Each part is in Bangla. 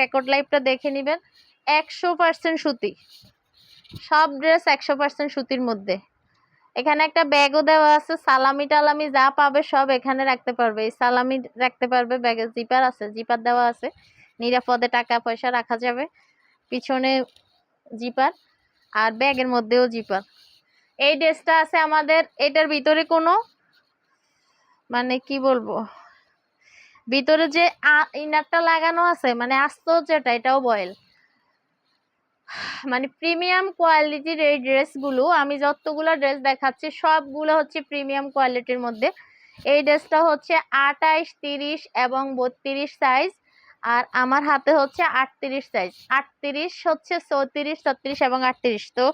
রেকর্ড লাইভটা দেখে নেবেন। 100% সুতি, সব ড্রেস 100% সুতির মধ্যে। এখানে একটা ব্যাগও দেওয়া আছে, সালামি টালামি যা পাবে সব এখানে রাখতে পারবে। এই সালামি রাখতে পারবে, ব্যাগে জিপার আছে, জিপার দেওয়া আছে, নিরাপদে টাকা পয়সা রাখা যাবে। পিছনে জিপার আর ব্যাগের মধ্যেও জিপার। এই ড্রেসটা আছে আমাদের, এটার ভিতরে কোনো মানে কি বলবো, ভিতরে যে ইনারটা লাগানো আছে মানে আস্ত যেটা, এটাও বয়েল। মানে প্রিমিয়াম কোয়ালিটির এই ড্রেসগুলো, আমি যতগুলো ড্রেস দেখাচ্ছি সবগুলো হচ্ছে প্রিমিয়াম কোয়ালিটির মধ্যে। এই ড্রেসটা হচ্ছে 28, 30 এবং 32 সাইজ, আর আমার হাতে হচ্ছে 38 সাইজ। 38 হচ্ছে 34, 36 এবং 38। তো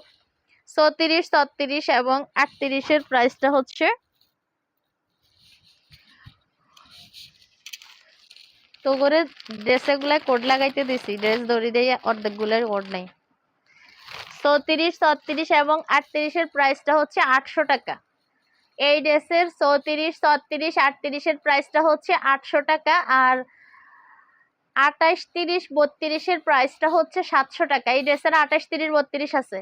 34, 36 এবং 38 এর প্রাইসটা হচ্ছে, তো করে ড্রেসে গুলা কোড লাগাইতে দিছি, ড্রেস দড়ি দিয়ে অর্ধেক গুলার কোড নাই। 34, 36 এবং 38 এর প্রাইসটা হচ্ছে 800 টাকা। এই ড্রেসের 34, 36, 38 এর প্রাইসটা হচ্ছে 800 টাকা, আর 28, 30, 32 এর প্রাইসটা হচ্ছে 700 টাকা। এই ড্রেসের 28, 30, 32 আছে।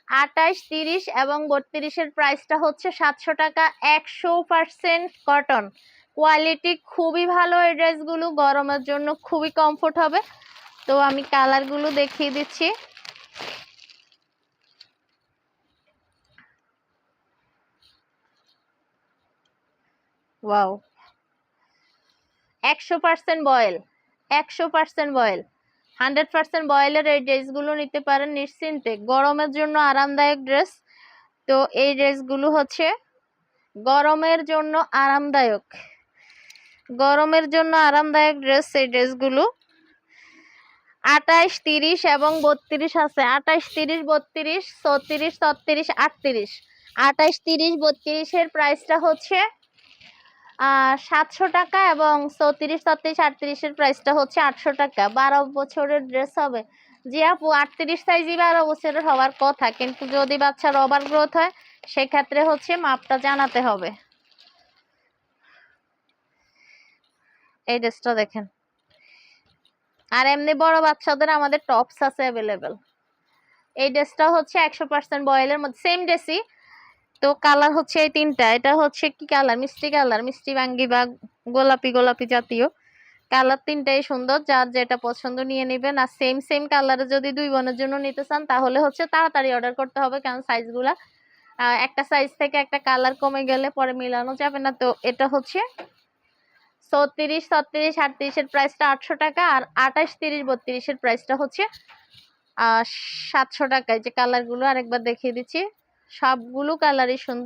28, 30 এবং 32 এর প্রাইসটা হচ্ছে 700 টাকা। 100% কটন, কোয়ালিটি খুবই ভালো। এই ড্রেসগুলো গরমের জন্য খুবই কমফোর্ট হবে। তো আমি কালারগুলো দেখিয়ে দিচ্ছি। ওয়াও, 100% বয়েল, 100% বয়েল, 100% বয়েলের এই ড্রেসগুলো নিতে পারেন নিশ্চিন্তে। গরমের জন্য আরামদায়ক ড্রেস। তো এই ড্রেসগুলো হচ্ছে গরমের জন্য আরামদায়ক, গরমের জন্য আরামদায়ক ড্রেস। এই ড্রেসগুলো 28, 30 এবং 32 আছে। 28, 30, 32, 34, 36, 38। 28, 30, 32 এর প্রাইসটা হচ্ছে 700 টাকা, এবং 34, 36, 38 এর প্রাইসটা হচ্ছে 800 টাকা। 12 বছরের ড্রেস হবে। জি আপু, 38 সাইজই 12 বছরের হওয়ার কথা, কিন্তু যদি বাচ্চার ওভার গ্রোথ হয় সেক্ষেত্রে হচ্ছে মাপটা জানাতে হবে। এই ড্রেসটা দেখেন। আর এমনি বড় বাচ্চাদের আমাদের টপস আছে অ্যাভেলেবেল। এই ড্রেসটা হচ্ছে 100% বয়েলের মধ্যে, সেম ড্রেসই। তো কালার হচ্ছে এই তিনটা। এটা হচ্ছে কি কালার, মিষ্টি কালার, মিষ্টি বাঙ্গি বা গোলাপি গোলাপি জাতীয় কালার। তিনটাই সুন্দর, যার যেটা পছন্দ নিয়ে নেবেন। আর সেম সেম কালারে যদি 2 বোনের জন্য নিতে চান তাহলে হচ্ছে তাড়াতাড়ি অর্ডার করতে হবে, কারণ সাইজগুলা একটা সাইজ থেকে একটা কালার কমে গেলে পরে মিলানো যাবে না। তো এটা হচ্ছে 34, 36, 38 এর প্রাইসটা 800 টাকা, আর 28, 30, 32 এর প্রাইসটা হচ্ছে 700 টাকায়। যে কালারগুলো আরেকবার দেখিয়ে দিচ্ছি, সবগুলো কালারই সুন্দর।